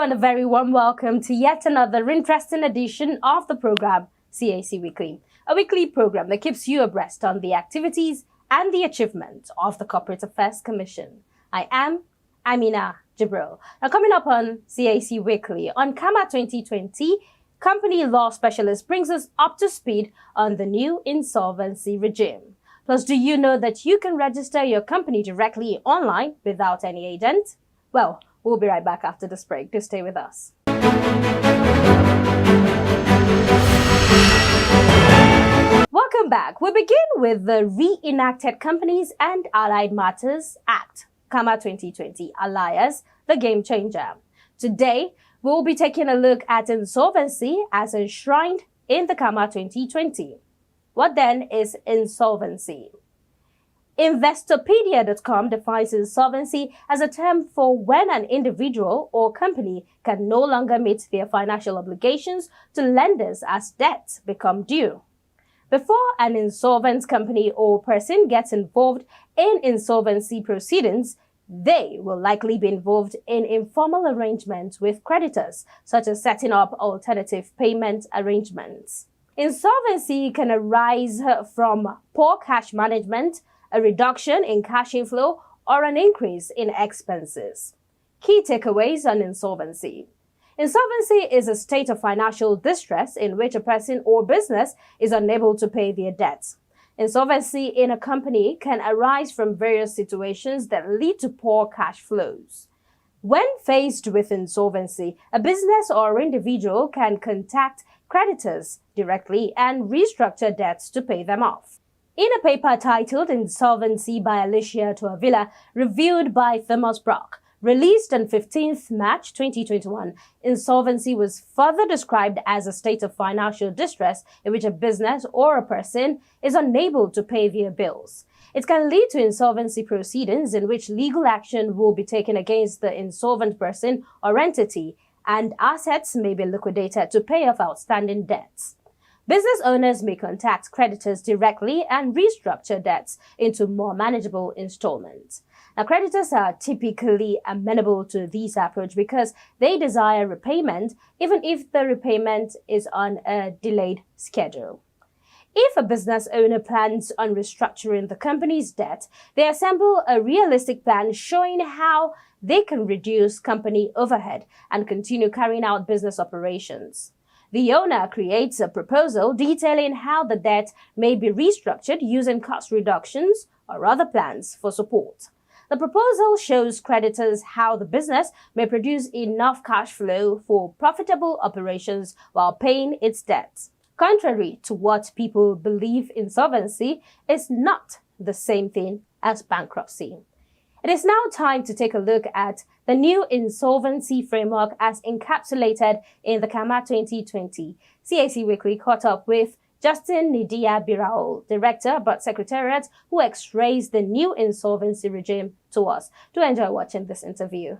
and a very warm welcome to yet another interesting edition of the program CAC Weekly, a weekly program that keeps you abreast on the activities and the achievements of the Corporate Affairs Commission. I am Amina Jibril. Now, coming up on CAC Weekly on CAMA 2020, company law specialist brings us up to speed on the new insolvency regime. Plus, do you know that you can register your company directly online without any agent? Well, we'll be right back after this break. Do stay with us. Welcome back. We begin with the Reenacted Companies and Allied Matters Act, CAMA 2020, alias the Game Changer. Today, we'll be taking a look at insolvency as enshrined in the CAMA 2020. What then is insolvency? Investopedia.com defines insolvency as a term for when an individual or company can no longer meet their financial obligations to lenders as debts become due. Before an insolvent company or person gets involved in insolvency proceedings, they will likely be involved in informal arrangements with creditors, such as setting up alternative payment arrangements. Insolvency can arise from poor cash management, a reduction in cash inflow, or an increase in expenses. Key takeaways on insolvency. Insolvency is a state of financial distress in which a person or business is unable to pay their debts. Insolvency in a company can arise from various situations that lead to poor cash flows. When faced with insolvency, a business or individual can contact creditors directly and restructure debts to pay them off. In a paper titled Insolvency by Alicia Toavilla, reviewed by Thomas Brock, released on 15th March 2021, insolvency was further described as a state of financial distress in which a business or a person is unable to pay their bills. It can lead to insolvency proceedings in which legal action will be taken against the insolvent person or entity, and assets may be liquidated to pay off outstanding debts. Business owners may contact creditors directly and restructure debts into more manageable installments. Now, creditors are typically amenable to this approach because they desire repayment, even if the repayment is on a delayed schedule. If a business owner plans on restructuring the company's debt, they assemble a realistic plan showing how they can reduce company overhead and continue carrying out business operations. The owner creates a proposal detailing how the debt may be restructured using cost reductions or other plans for support. The proposal shows creditors how the business may produce enough cash flow for profitable operations while paying its debts. Contrary to what people believe, insolvency is not the same thing as bankruptcy. It is now time to take a look at the new insolvency framework as encapsulated in the CAMA 2020. CAC Weekly caught up with Justin Nidia Biraol, Director but Secretariat, who x-rays the new insolvency regime to us. Do enjoy watching this interview.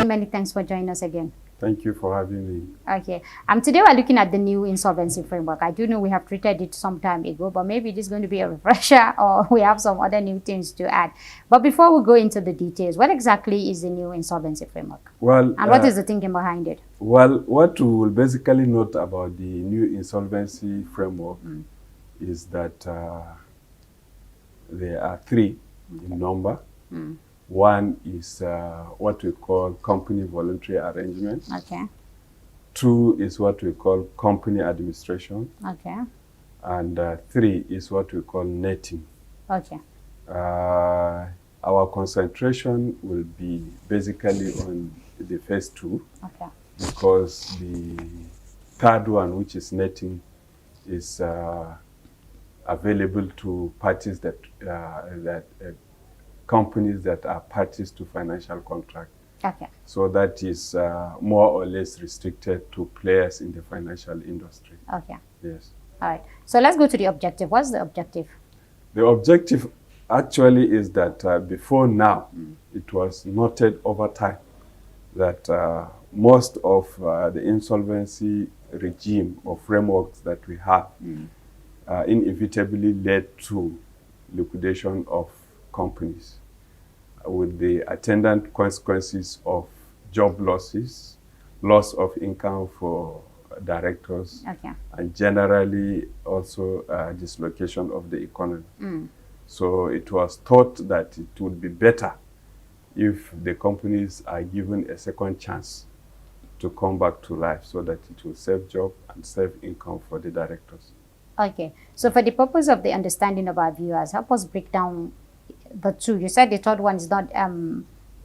Many thanks for joining us again. Thank you for having me. Okay. Today we're looking at the new insolvency framework. I do know we have treated it some time ago, but maybe this is going to be a refresher or we have some other new things to add. But before we go into the details, what exactly is the new insolvency framework? Well, and what is the thinking behind it? Well, what we will basically note about the new insolvency framework is that there are three in number. One is what we call company voluntary arrangement. Okay. Two is what we call company administration. Okay. And three is what we call netting. Okay. Our concentration will be basically on the first two. Okay. Because the third one, which is netting, is available to parties that companies that are parties to financial contract. Okay. So that is more or less restricted to players in the financial industry. Okay. Yes. All right. So let's go to the objective. What's the objective? The objective actually is that before now, it was noted over time that most of the insolvency regime or frameworks that we have inevitably led to liquidation of companies. with the attendant consequences of job losses, loss of income for directors, Okay. and generally also dislocation of the economy. So it was thought that it would be better if the companies are given a second chance to come back to life, so that it will save job and save income for the directors. Okay. So for the purpose of the understanding of our viewers, help us break down the two. You said the third one is not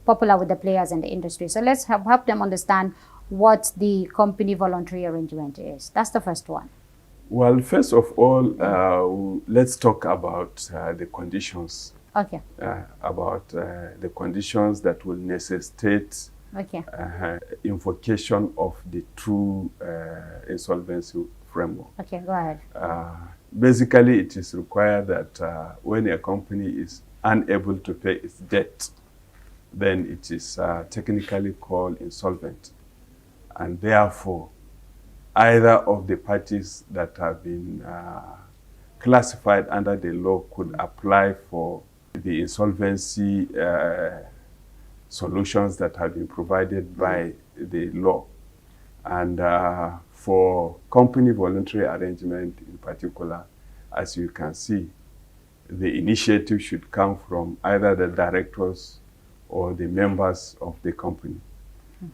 popular with the players in the industry. So let's help them understand what the company voluntary arrangement is. That's the first one. Well, first of all, let's talk about the conditions. Okay. About the conditions that will necessitate Okay. invocation of the true insolvency framework. Okay, go ahead. Basically, it is required that when a company is unable to pay its debt, then it is technically called insolvent. And therefore, either of the parties that have been classified under the law could apply for the insolvency solutions that have been provided by the law. And for company voluntary arrangement in particular, as you can see, the initiative should come from either the directors or the members of the company.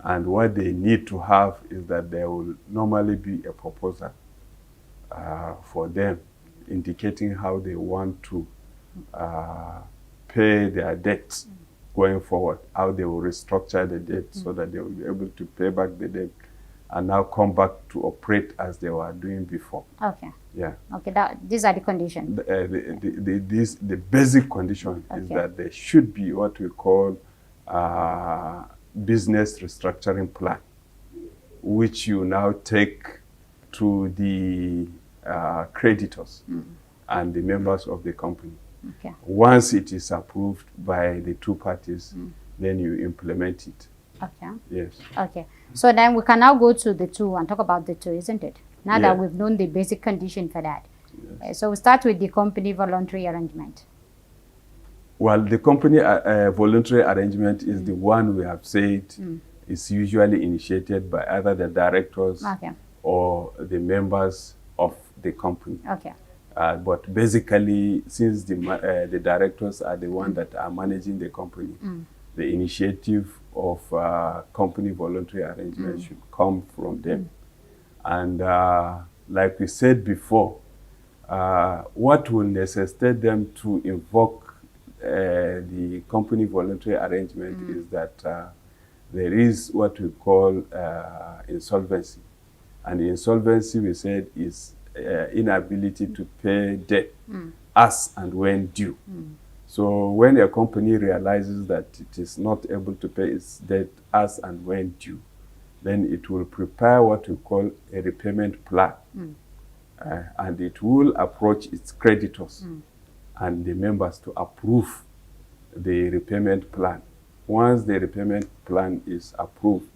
And what they need to have is that there will normally be a proposal for them indicating how they want to pay their debts going forward, how they will restructure the debt so that they will be able to pay back the debt and now come back to operate as they were doing before. Okay. Yeah. Okay, these are the conditions. The basic condition is that there should be what we call business restructuring plan, which you now take to the creditors and the members of the company. Okay. Once it is approved by the two parties, then you implement it. Okay. Yes. Okay. So then we can now go to the two and talk about the two, isn't it? Now that we've known the basic condition for that. Yes. So we start with the company voluntary arrangement. Well, the company voluntary arrangement is the one we have said is usually initiated by either the directors or the members of the company. Okay. But basically, since the directors are the ones that are managing the company, the initiative of company voluntary arrangement should come from them. And like we said before, what will necessitate them to invoke the company voluntary arrangement is that there is what we call insolvency. And insolvency, we said, is inability to pay debt as and when due. So when a company realizes that it is not able to pay its debt as and when due, then it will prepare what we call a repayment plan. And it will approach its creditors and the members to approve the repayment plan. Once the repayment plan is approved,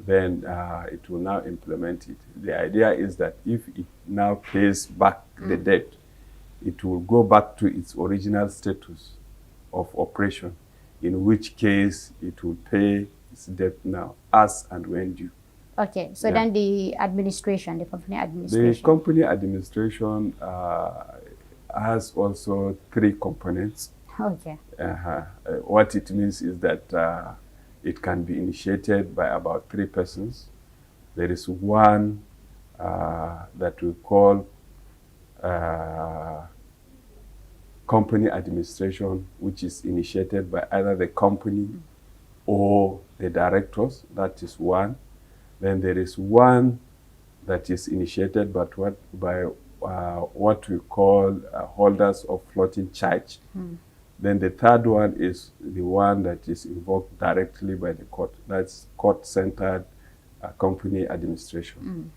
then it will now implement it. The idea is that if it now pays back the debt, it will go back to its original status of operation, in which case it will pay its debt now as and when due. Okay, so then the administration, the company administration. The company administration has also three components. Okay. What it means is that it can be initiated by about 3 persons. There is one that we call company administration, which is initiated by either the company or the directors. That is one. Then there is one that is initiated by what we call holders of floating charge. Then the third one is the one that is invoked directly by the court. That's court-centered company administration.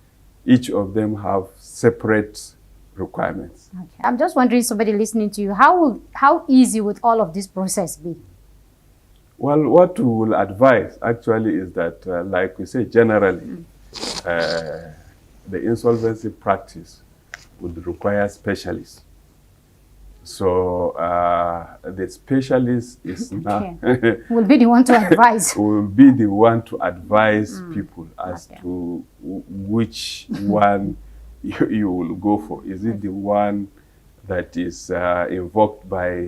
Each of them have separate requirements. Okay. I'm just wondering, somebody listening to you, how easy would all of this process be? Well, what we will advise actually is that, like we say, generally, the insolvency practice would require specialists. So the specialist is now will be the one to advise. will be the one to advise people as to which one you will go for. Is it the one that is invoked by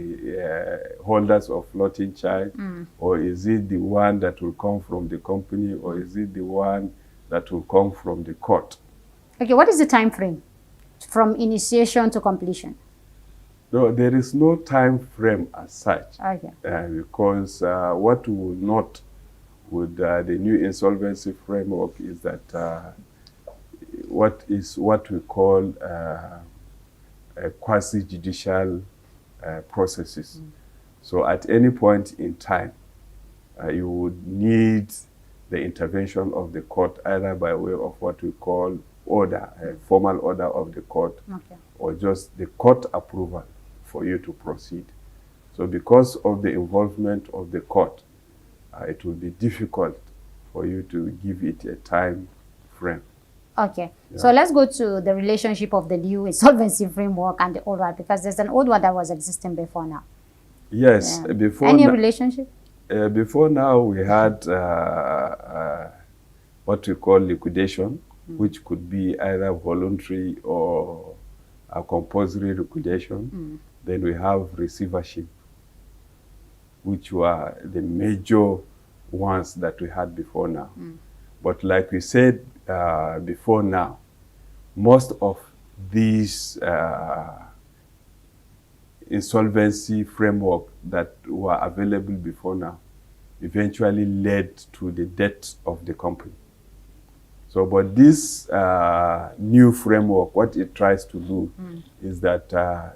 holders of floating charge, or is it the one that will come from the company, or is it the one that will come from the court? Okay, what is the time frame from initiation to completion? No, there is no time frame as such, Okay. Because what we will note with the new insolvency framework is that what we call quasi-judicial processes. So at any point in time, you would need the intervention of the court, either by way of what we call order, a formal order of the court, or just the court approval for you to proceed. So because of the involvement of the court, it will be difficult for you to give it a time frame. Okay, so let's go to the relationship of the new insolvency framework and the old one, because there's an old one that was existing before now. Yes, before any relationship? Before now, we had what we call liquidation, which could be either voluntary or a compulsory liquidation. Then we have receivership, which were the major ones that we had before now. But like we said before now, most of these insolvency framework that were available before now eventually led to the death of the company. So, but this new framework, what it tries to do is that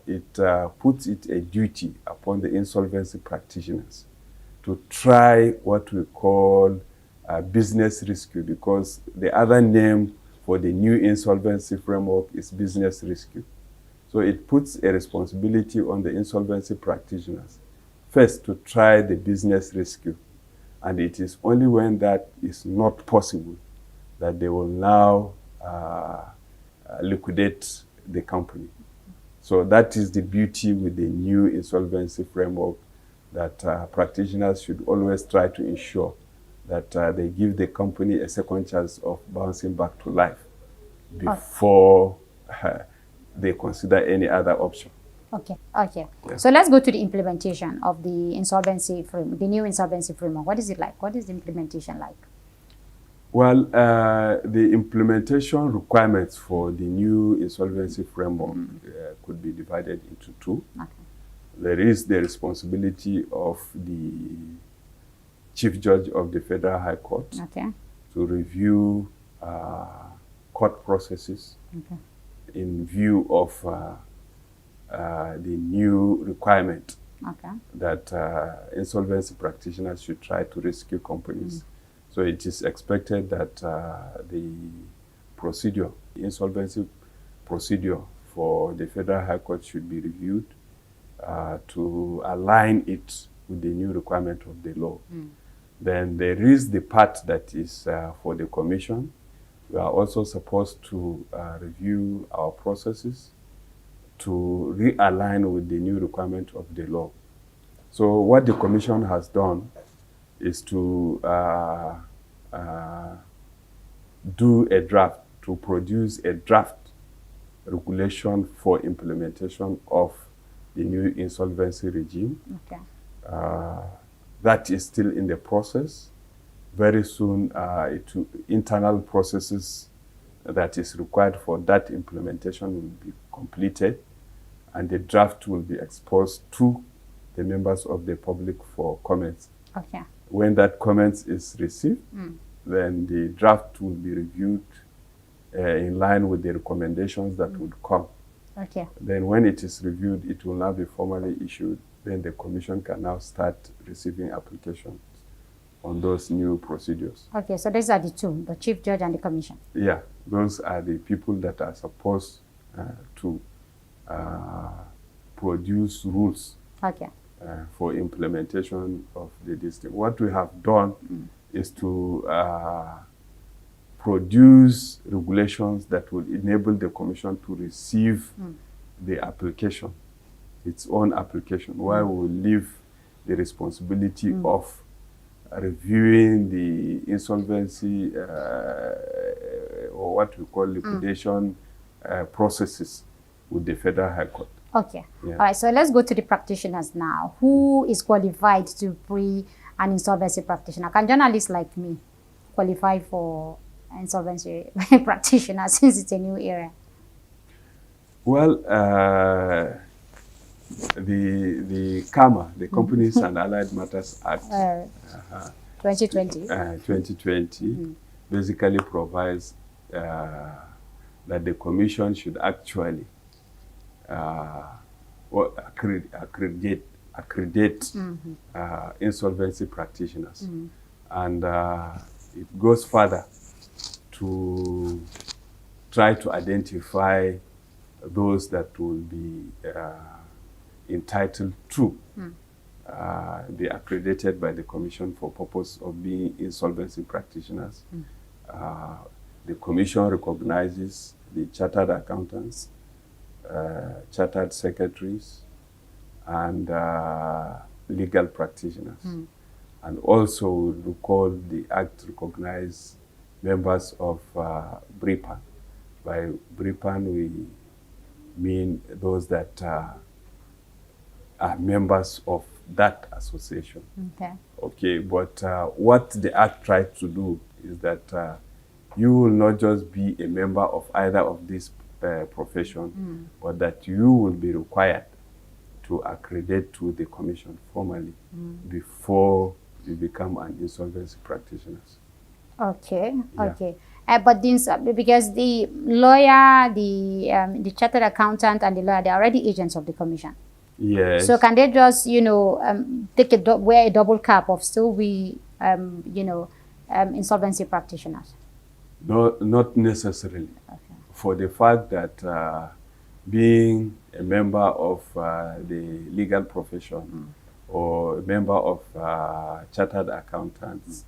it puts it a duty upon the insolvency practitioners to try what we call business rescue, because the other name for the new insolvency framework is business rescue. So it puts a responsibility on the insolvency practitioners, first to try the business rescue. And it is only when that is not possible that they will now liquidate the company. So that is the beauty with the new insolvency framework, that practitioners should always try to ensure that they give the company a second chance of bouncing back to life before they consider any other option. Okay, okay. Yeah. So let's go to the implementation of the insolvency framework, the new insolvency framework. What is it like? What is the implementation like? Well, the implementation requirements for the new insolvency framework could be divided into two. Okay. There is the responsibility of the Chief Judge of the Federal High Court to review court processes in view of the new requirement that insolvency practitioners should try to rescue companies. So it is expected that the procedure, the insolvency procedure for the Federal High Court should be reviewed to align it with the new requirement of the law. Then there is the part that is for the Commission. We are also supposed to review our processes to realign with the new requirement of the law. So what the Commission has done is to do a draft, to produce a draft regulation for implementation of the new insolvency regime. That is still in the process. Very soon, internal processes that is required for that implementation will be completed, and the draft will be exposed to the members of the public for comments. When that comments is received, then the draft will be reviewed in line with the recommendations that would come. Then when it is reviewed, it will now be formally issued. Then the Commission can now start receiving applications on those new procedures. So these are the two, the Chief Judge and the Commission. Yeah, those are the people that are supposed to produce rules for implementation of the district. What we have done is to produce regulations that will enable the Commission to receive the application its own application, while we will leave the responsibility of reviewing the insolvency or what we call liquidation processes with the Federal High Court. Okay. Yeah. All right. So let's go to the practitioners now. Who is qualified to be an insolvency practitioner? Can journalists like me qualify for insolvency practitioner since it's a new area? Well, the CAMA, the Companies and Allied Matters Act, 2020. 2020, basically provides that the Commission should actually accredit insolvency practitioners. And it goes further to try to identify those that will be entitled to be accredited by the Commission for purpose of being insolvency practitioners. The Commission recognizes the chartered accountants, chartered secretaries, and legal practitioners. And also we recall the Act recognizes members of BRIPAN. By BRIPAN we mean those that are members of that association. Okay. Okay, but what the Act tries to do is that you will not just be a member of either of these profession, but that you will be required to accredit to the Commission formally before you become an insolvency practitioner. Okay, Yeah. okay. But this, because the lawyer, the chartered accountant, and the lawyer, they're already agents of the Commission. Yes. So can they just, take wear a double cap of still be, insolvency practitioners? No, not necessarily. Okay. For the fact that being a member of the legal profession or a member of chartered accountants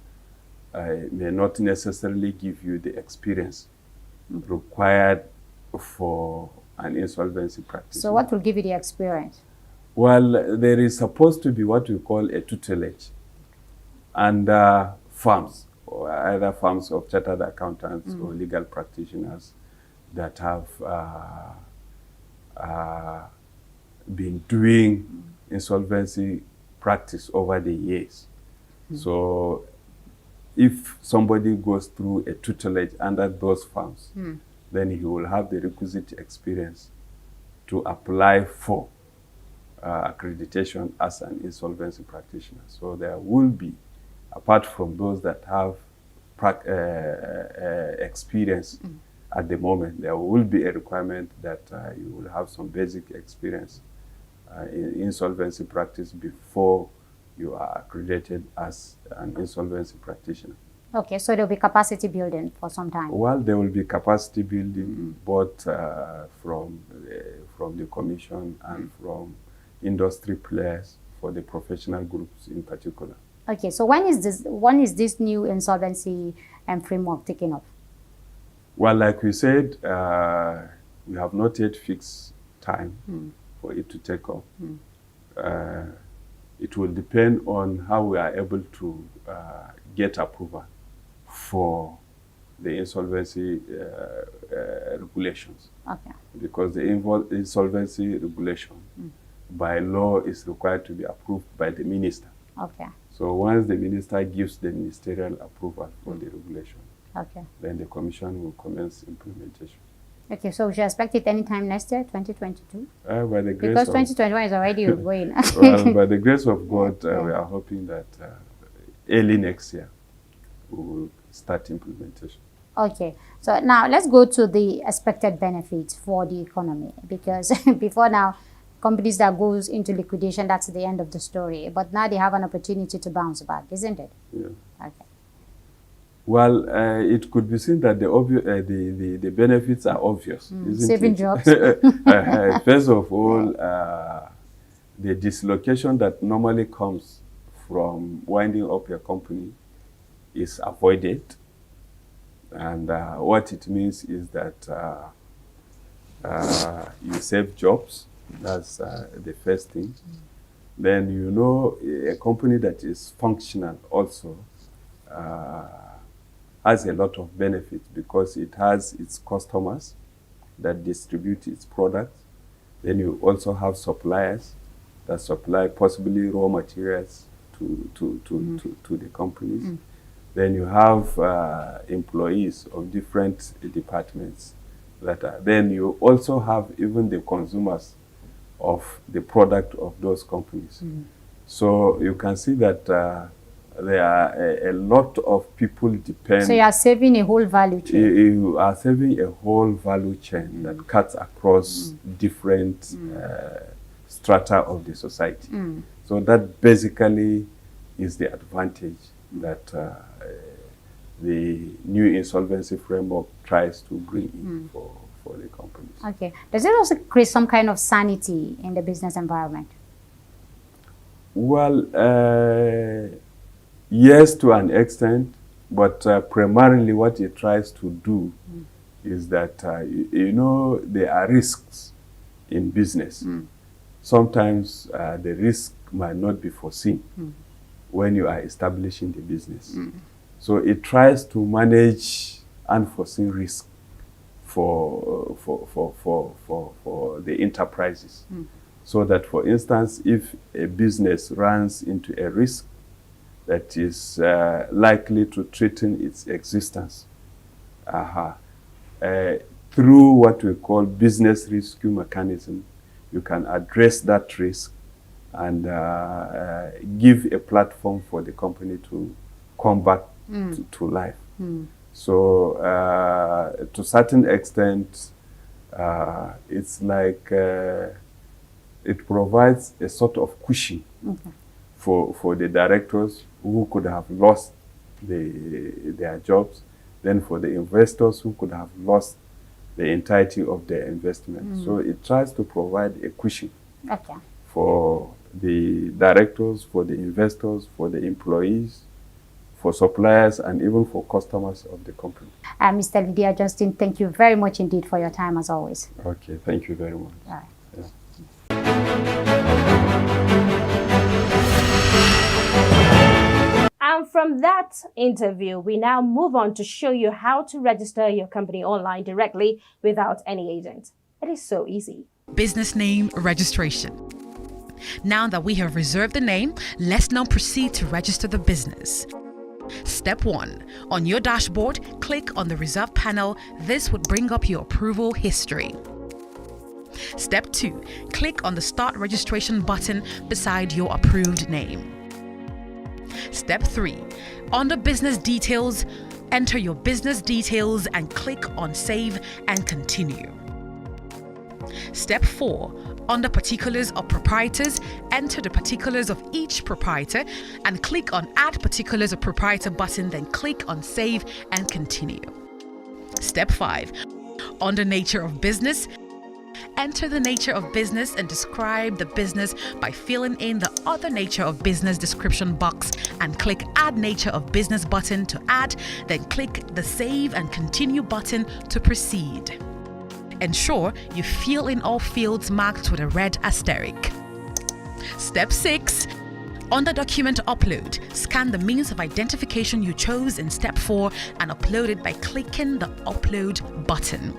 may not necessarily give you the experience required for an insolvency practitioner. So what will give you the experience? Well, there is supposed to be what we call a tutelage under firms, or either firms of chartered accountants or legal practitioners that have been doing insolvency practice over the years. So if somebody goes through a tutelage under those firms, then he will have the requisite experience to apply for accreditation as an insolvency practitioner. So there will be, apart from those that have experience at the moment, there will be a requirement that you will have some basic experience in insolvency practice before you are accredited as an insolvency practitioner. Okay, so there will be capacity building for some time. Well, there will be capacity building both from the Commission and from industry players for the professional groups in particular. Okay, so when is this new insolvency framework taking off? Well, like we said, we have not yet fixed time for it to take off. It will depend on how we are able to get approval for the insolvency regulations. Okay. Because the insolvency regulation by law is required to be approved by the minister. Okay. So once the minister gives the ministerial approval for the regulation, Okay. then the Commission will commence implementation. Okay, so we should expect it anytime next year, 2022? By the grace Because of 2021 is already going. well, by the grace of God, we are hoping that early next year we will start implementation. Okay, so now let's go to the expected benefits for the economy, because before now, companies that goes into liquidation, that's the end of the story. But now they have an opportunity to bounce back, isn't it? Yeah. Okay. Well, it could be seen that the benefits are obvious, isn't Saving it? jobs. First of all, the dislocation that normally comes from winding up your company is avoided. And what it means is that you save jobs That's the first thing. Then you know a company that is functional also has a lot of benefits because it has its customers that distribute its products. Then you also have suppliers that supply possibly raw materials to the companies. Then you have employees of different departments that are. Then you also have even the consumers of the product of those companies. So you can see that there are a lot of people depend. So you are saving a whole value chain. You are saving a whole value chain that cuts across different strata of the society. So that basically is the advantage that the new insolvency framework tries to bring in for the companies. Okay. Does it also create some kind of sanity in the business environment? Well, yes, to an extent, but primarily what it tries to do is that, you know, there are risks in business. Sometimes the risk might not be foreseen when you are establishing the business. So it tries to manage unforeseen risk for the enterprises. So that, for instance, if a business runs into a risk that is likely to threaten its existence, through what we call business rescue mechanism, you can address that risk and give a platform for the company to come back to life. So to a certain extent, it's like it provides a sort of cushion for the directors who could have lost their jobs, then for the investors who could have lost the entirety of their investment. So it tries to provide a cushion for the directors, for the investors, for the employees, for suppliers, and even for customers of the company. Mr. Lydia Justin, thank you very much indeed for your time as always. Okay, thank you very much. All right. And from that interview, we now move on to show you how to register your company online directly without any agent. It is so easy. Business name registration. Now that we have reserved the name, let's now proceed to register the business. Step 1. On your dashboard, click on the Reserve panel. This would bring up your approval history. Step 2. Click on the Start Registration button beside your approved name. Step 3. Under Business Details, enter your business details and click on Save and Continue. Step 4. Under Particulars of Proprietors, enter the particulars of each proprietor and click on Add Particulars of Proprietor button, then click on Save and Continue. Step 5. Under Nature of Business, enter the nature of business and describe the business by filling in the Other Nature of Business description box and click Add Nature of Business button to add, then click the Save and Continue button to proceed. Ensure you fill in all fields marked with a red asterisk. Step 6. Under Document Upload, scan the means of identification you chose in Step 4 and upload it by clicking the Upload button.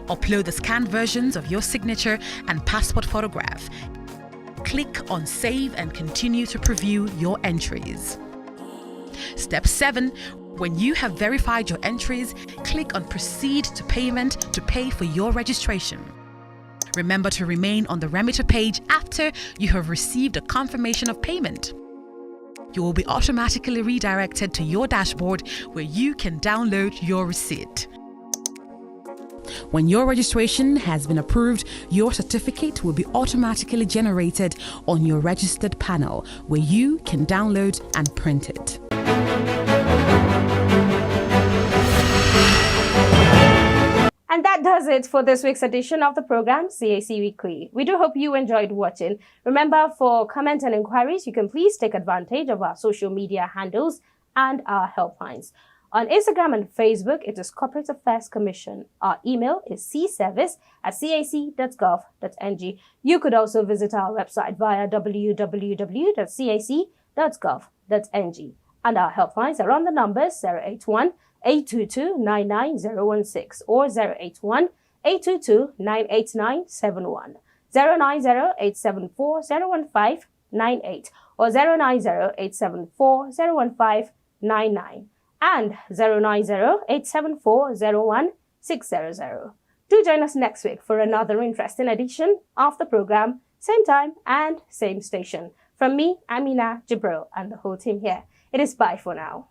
Upload the scanned versions of your signature and passport photograph. Click on Save and Continue to preview your entries. Step 7. When you have verified your entries, click on Proceed to Payment to pay for your registration. Remember to remain on the remitter page after you have received a confirmation of payment. You will be automatically redirected to your dashboard where you can download your receipt. When your registration has been approved, your certificate will be automatically generated on your registered panel where you can download and print it. And that does it for this week's edition of the program, CAC Weekly. We do hope you enjoyed watching. Remember, for comments and inquiries, you can please take advantage of our social media handles and our helplines. On Instagram and Facebook, it is Corporate Affairs Commission. Our email is cservice@cac.gov.ng. You could also visit our website via www.cac.gov.ng. And our helplines are on the numbers 081-822-99016 or 081-822-98971, 090-874-01598 or 090-874-01599 and 090-874-01600. Do join us next week for another interesting edition of the program, same time and same station. From me, Amina Jibril, and the whole team here, it is bye for now.